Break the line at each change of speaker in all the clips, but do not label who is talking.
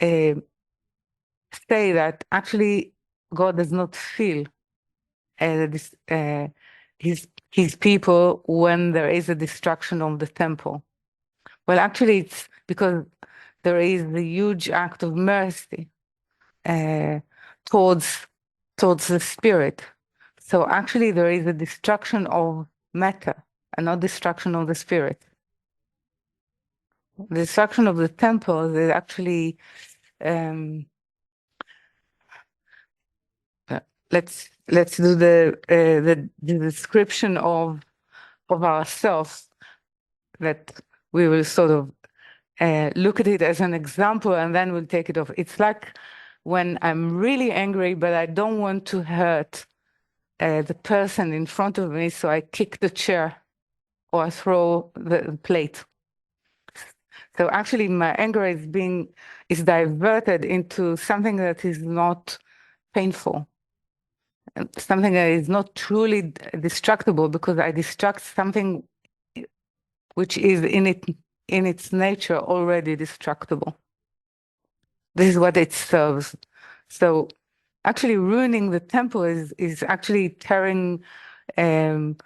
uh, say that actually God does not feel this, his people when there is a destruction of the temple. Well, actually, it's because there is a huge act of mercy uh, towards the spirit. So actually, there is a destruction of matter and not destruction of the spirit. The destruction of the temple is actually um, let's do the description of ourselves, that we will sort of look at it as an example and then we'll take it off. It's like when I'm really angry, but I don't want to hurt the person in front of me, so I kick the chair or I throw the plate. So actually my anger is diverted into something that is not painful, something that is not truly destructible, because I destruct something which is in its nature already destructible. This is what it serves. So actually ruining the temple is actually tearing um,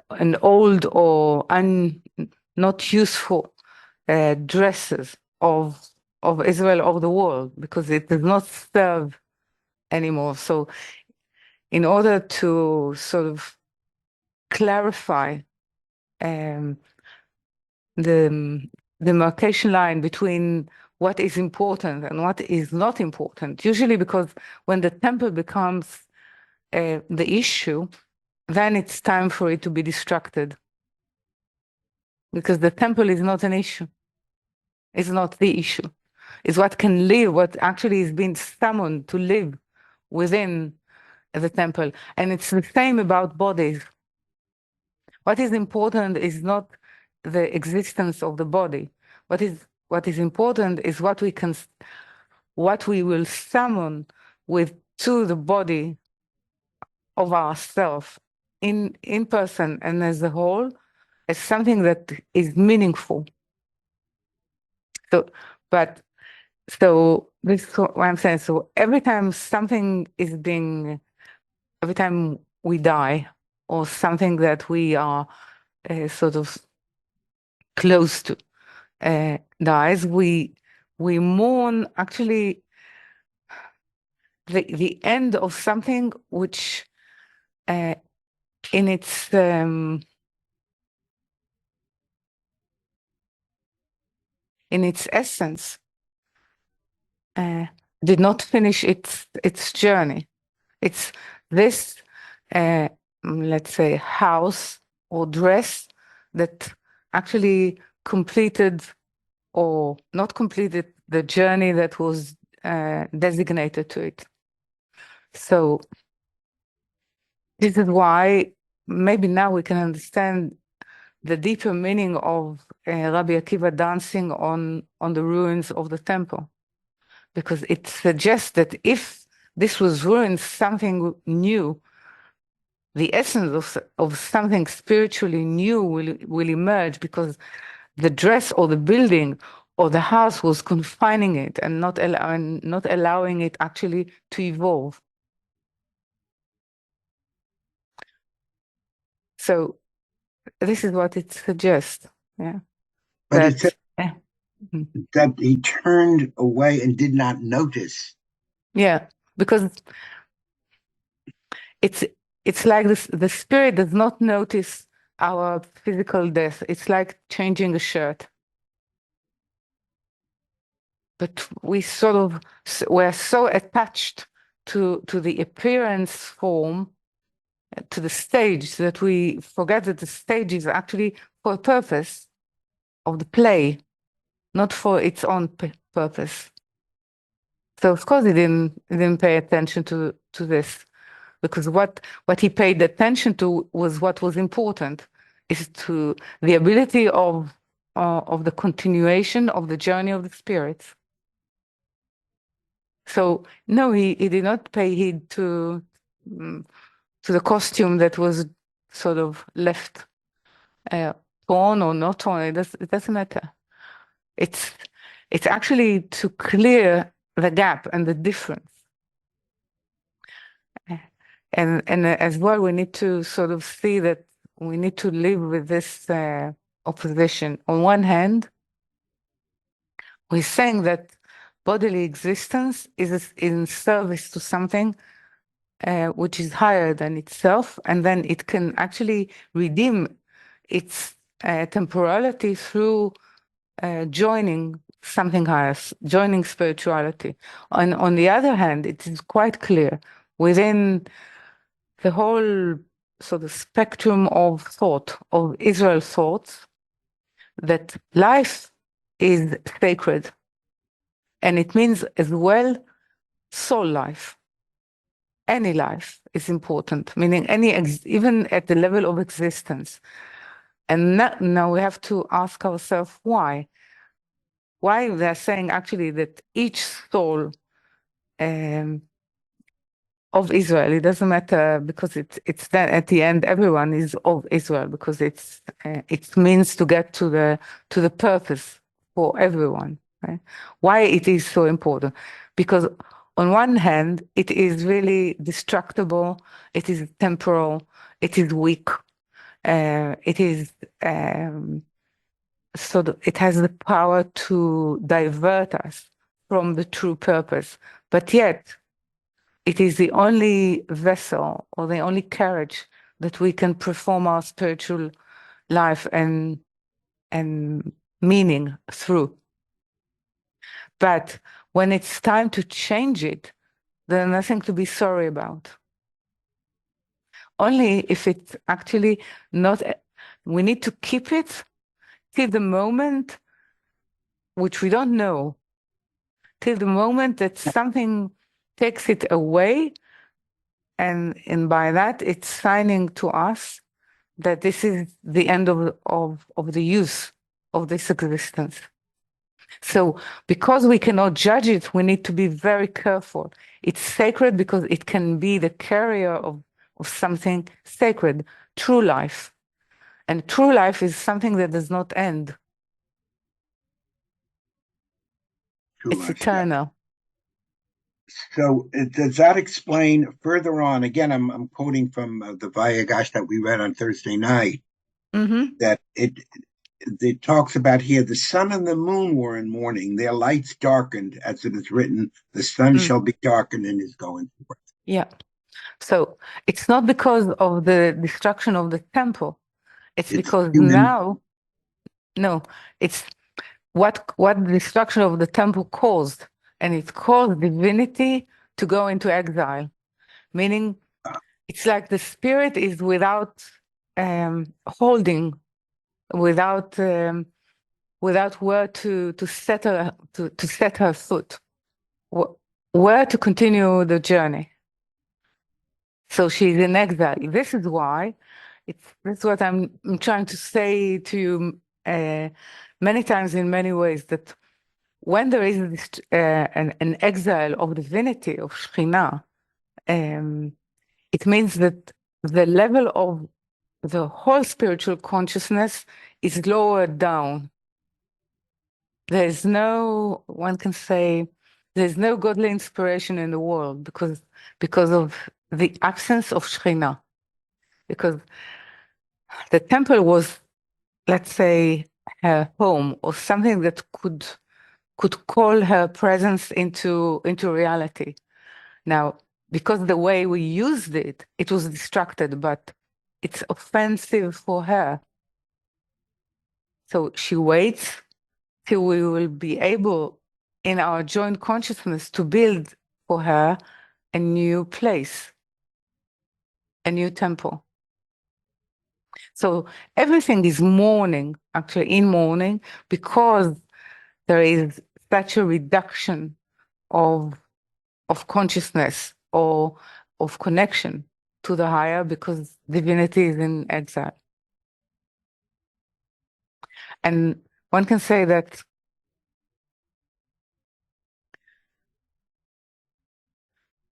an old or not useful dresses of Israel, of the world, because it does not serve anymore. So in order to sort of clarify um, the demarcation line between what is important and what is not important, usually because when the temple becomes the issue, then it's time for it to be distracted. Because the temple is not an issue. It's not the issue. It's what can live, what actually is being summoned to live within the temple. And it's the same about bodies. What is important is not the existence of the body. What is important is what we will summon with to the body of ourself in person and as a whole, as something that is meaningful. So, but so this is what I'm saying. So every time every time we die, or something that we are sort of close to dies, we mourn actually the end of something which uh, in its essence did not finish its journey. It's this let's say house or dress that actually completed or not completed the journey that was designated to it. So this is why maybe now we can understand the deeper meaning of Rabbi Akiva dancing on the ruins of the temple, because it suggests that if this was ruined, something new, the essence of something spiritually new will emerge, because the dress or the building or the house was confining it and not allowing it actually to evolve. So this is what it suggests. Yeah.
But it said that he turned away and did not notice.
Yeah, because it's like this, the spirit does not notice our physical death. It's like changing a shirt. But we're so attached to the appearance form, to the stage, that we forget that the stage is actually for a purpose of the play, not for its own purpose. So of course he didn't pay attention to this, because what he paid attention to was what was important, is to the ability of the continuation of the journey of the spirits. So no, he did not pay heed to the costume that was sort of left torn or not torn. It doesn't matter. It's It's actually to clear the gap and the difference. And as well, we need to sort of see that we need to live with this opposition. On one hand, we're saying that bodily existence is in service to something which is higher than itself, and then it can actually redeem its temporality through joining something higher, joining spirituality. And on the other hand, it is quite clear within the whole sort of spectrum of thought, of Israel thoughts, that life is sacred. And it means as well soul life. Any life is important, meaning even at the level of existence. And now we have to ask ourselves why. Why they're saying actually that each soul of Israel, it doesn't matter because it's that at the end everyone is of Israel because it means to get to the purpose for everyone. Right? Why it is so important? Because on one hand, it is really destructible, it is temporal, it is weak, it is it has the power to divert us from the true purpose, but yet it is the only vessel or the only carriage that we can perform our spiritual life and meaning through. But when it's time to change it, there's nothing to be sorry about. Only if it's actually not, we need to keep it till the moment, which we don't know, till the moment that something takes it away, and by that it's signing to us that this is the end of the use of this existence. So because we cannot judge it, we need to be very careful. It's sacred because it can be the carrier of something sacred, true life. And true life is something that does not end.
True
It's
life,
eternal.
So does that explain further on? Again, I'm quoting from the Vayagash that we read on Thursday night. That it talks about here the sun and the moon were in mourning, their lights darkened, as it is written, the sun shall be darkened in his going forth.
Yeah. So it's not because of the destruction of the temple. It's because now, no, it's what the destruction of the temple caused, and it caused divinity to go into exile, meaning it's like the spirit is without holding, without where to set her foot, where to continue the journey. So she's in exile. This is why that's what I'm trying to say to you many times in many ways, that when there is this, an exile of divinity, of Shekhinah, it means that the level of the whole spiritual consciousness is lowered down. There's no, one can say, there's no godly inspiration in the world because of the absence of Shekhinah. Because the temple was, let's say, her home or something that could call her presence into reality. Now, because the way we used it, it was distracted, but it's offensive for her. So she waits till we will be able, in our joint consciousness, to build for her a new place, a new temple. So everything is mourning, actually in mourning, because there is such a reduction of consciousness or of connection to the higher, because divinity is in exile. And one can say that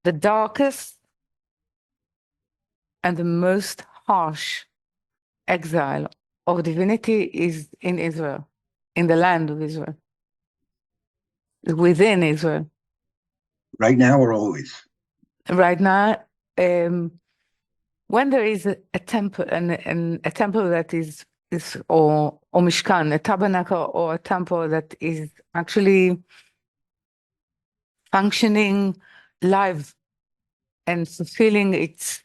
the darkest and the most harsh exile of divinity is in Israel, in the land of Israel. within Israel.
Right now or always?
Right now, when there is a temple and a temple that is or Mishkan, a tabernacle or a temple that is actually functioning live and fulfilling its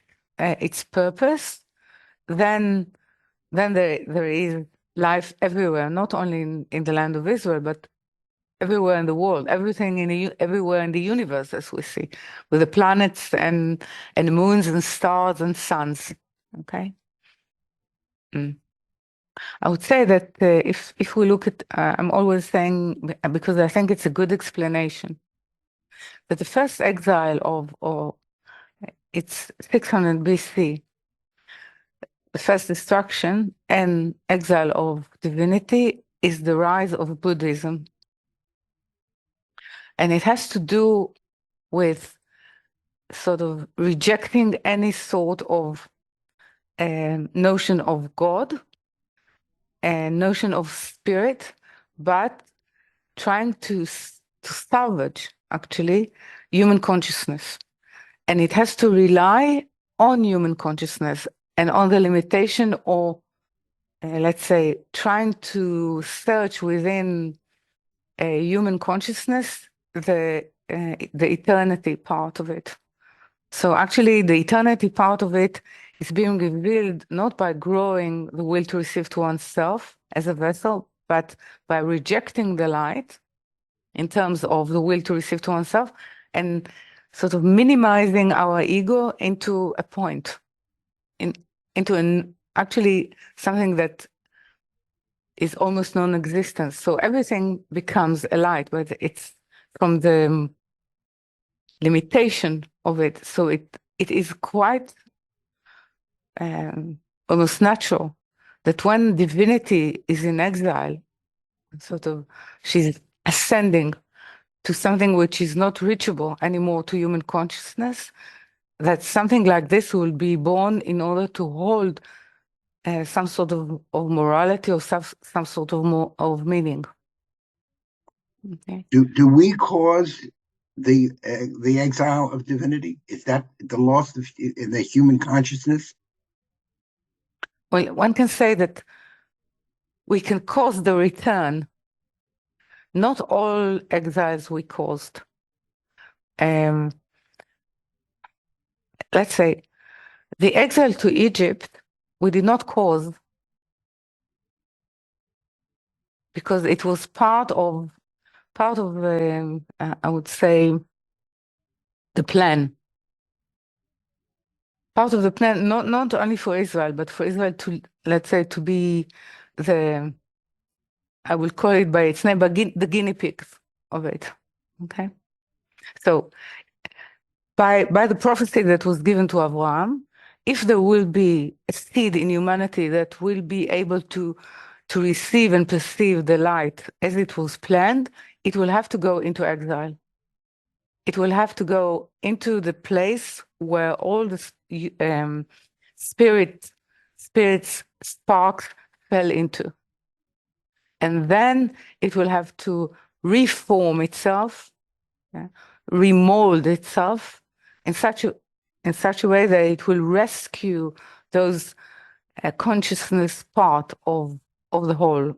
purpose, then there is life everywhere, not only in the land of Israel, but everywhere in the world, everywhere in the universe, as we see, with the planets and moons and stars and suns. Okay. I would say that if we look at, I'm always saying, because I think it's a good explanation, that the first exile or it's 600 BC, the first destruction and exile of divinity is the rise of Buddhism. And it has to do with sort of rejecting any sort of notion of God and notion of spirit, but trying to salvage actually human consciousness. And it has to rely on human consciousness and on the limitation or let's say trying to search within human consciousness the eternity part of it. So actually the eternity part of it is being revealed not by growing the will to receive to oneself as a vessel, but by rejecting the light in terms of the will to receive to oneself and sort of minimizing our ego into a point, into actually something that is almost non-existent. So everything becomes a light, but it's from the limitation of it. So it is quite almost natural that when divinity is in exile, sort of she's ascending to something which is not reachable anymore to human consciousness, that something like this will be born in order to hold some sort of morality or some sort of meaning. Okay.
Do we cause the exile of divinity? Is that the loss of in the human consciousness?
Well, one can say that we can cause the return. Not all exiles we caused. Let's say the exile to Egypt we did not cause because it was part of I would say the plan. Part of the plan, not only for Israel, but for Israel to, let's say, to be the, I will call it by its name, but the guinea pigs of it. Okay. So by the prophecy that was given to Abraham, if there will be a seed in humanity that will be able to receive and perceive the light as it was planned, it will have to go into exile. It will have to go into the place where all the spirits sparks fell into. And then it will have to reform itself, remold itself in such a way that it will rescue those consciousness part of the whole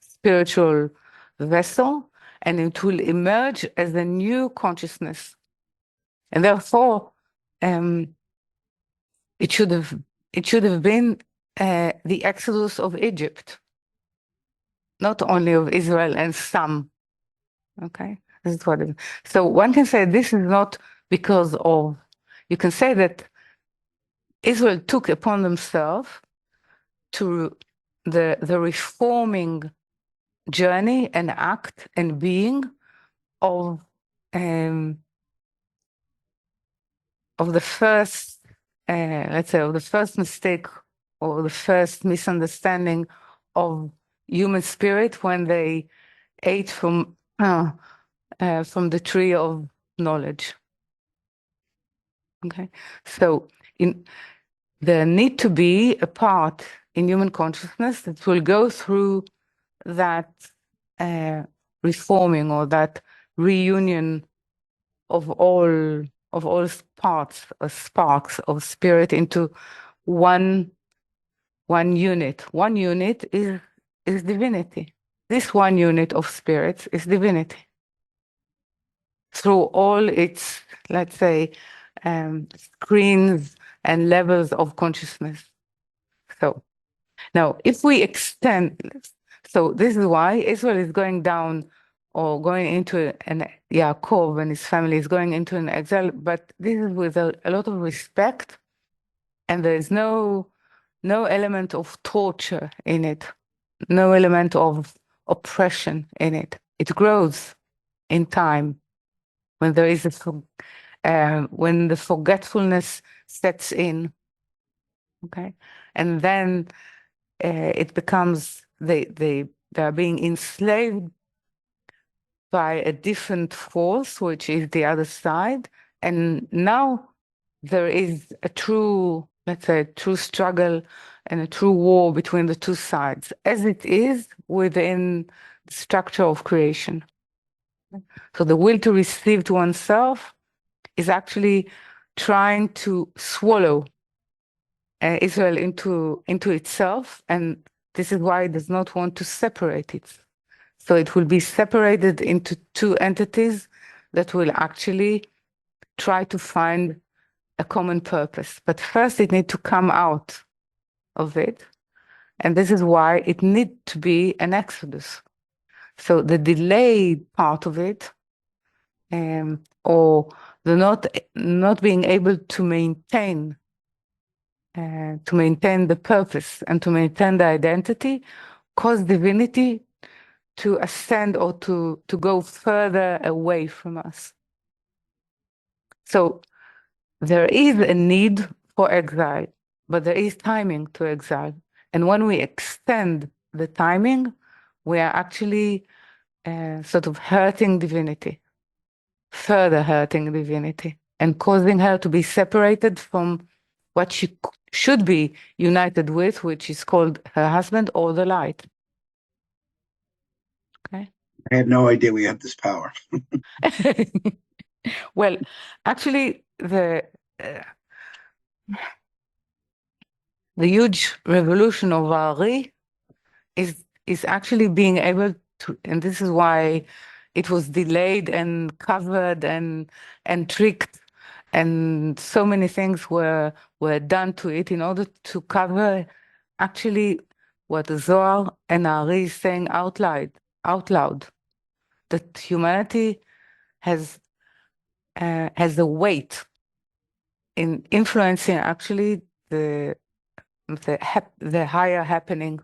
spiritual vessel, and it will emerge as a new consciousness. And therefore, it should have been the exodus of Egypt, not only of Israel and some. Okay, this is what it is. So one can say this is not because of. You can say that Israel took upon themselves to the reforming journey and act and being of the first, let's say, of the first mistake or the first misunderstanding of human spirit when they ate from the tree of knowledge. Okay, so there need to be a part in human consciousness that will go through that reforming or that reunion of all parts or sparks of spirit into one unit. One unit is divinity. This one unit of spirits is divinity. Through all its, let's say, screens and levels of consciousness. So now, if we extend, so this is why Israel is going down or going into an Yaakov and his family is going into an exile, but this is with a lot of respect, and there is no element of torture in it, no element of oppression in it. It grows in time when there is when the forgetfulness sets in, okay, and then it becomes they are being enslaved by a different force, which is the other side, and now there is a true, let's say, true struggle and a true war between the two sides, as it is within the structure of creation. So the will to receive to oneself is actually trying to swallow Israel into itself, and this is why it does not want to separate it. So it will be separated into two entities that will actually try to find a common purpose. But first it needs to come out of it, and this is why it needs to be an exodus. So the delayed part of it, or the not being able to maintain the purpose and to maintain the identity, cause divinity to ascend or to go further away from us. So there is a need for exile, but there is timing to exile. And when we extend the timing, we are actually sort of hurting divinity, further hurting divinity, and causing her to be separated from what she should be united with, which is called her husband or the light. Okay.
I had no idea we had this power.
Well, actually, the huge revolution of Ari is actually being able to, and this is why it was delayed and covered and tricked, and so many things were done to it in order to cover actually what the Zohar and Ari is saying out loud, that humanity has a weight in influencing actually the higher happening,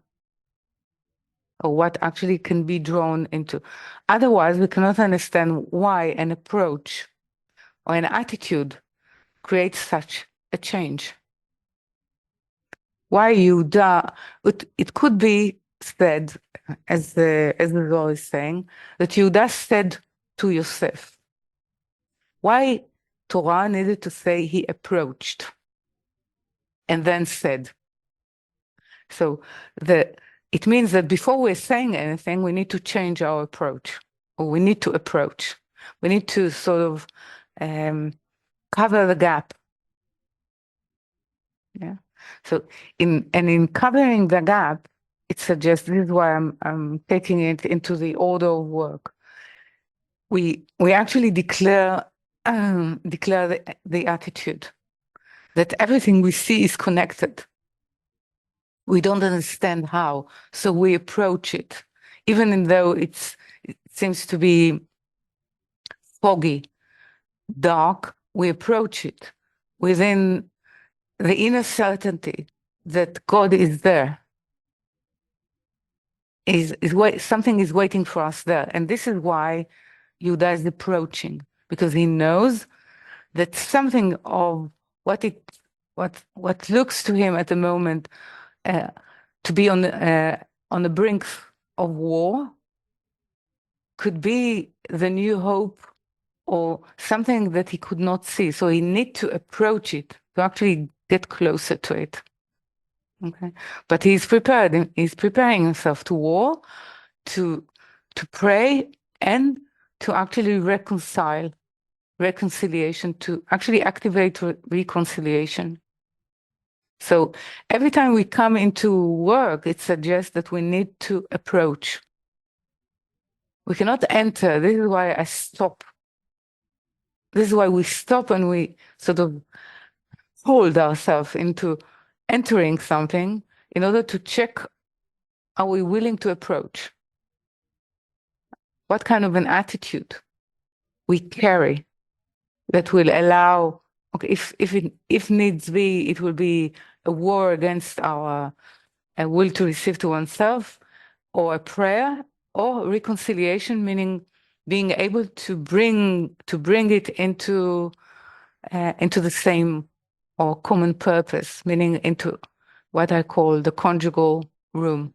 or what actually can be drawn into. Otherwise, we cannot understand why an approach or an attitude creates such a change. Why it could be said, as the Zohar is saying, that Yehuda said to Yosef. Why Torah needed to say he approached and then said? So it means that before we're saying anything, we need to change our approach, or we need to approach. We need to sort of cover the gap. Yeah. So in covering the gap, it suggests, this is why I'm taking it into the order of work. We actually declare the attitude that everything we see is connected. We don't understand how, so we approach it, even though it seems to be foggy, dark. We approach it within the inner certainty that God is there. Something is waiting for us there, and this is why Yehuda is approaching, because he knows that something of what looks to him at the moment to be on the brink of war could be the new hope, or something that he could not see. So he needs to approach it to actually get closer to it. Okay, but he's prepared. He's preparing himself to war, to pray, and to actually reconciliation, to actually activate reconciliation. So every time we come into work, it suggests that we need to approach. We cannot enter. This is why I stop. This is why we stop and we sort of hold ourselves into entering something in order to check, are we willing to approach? What kind of an attitude we carry that will allow, okay, if needs be, it will be a war against our will to receive to oneself, or a prayer, or reconciliation, meaning being able to bring it into the same or common purpose, meaning into what I call the conjugal room.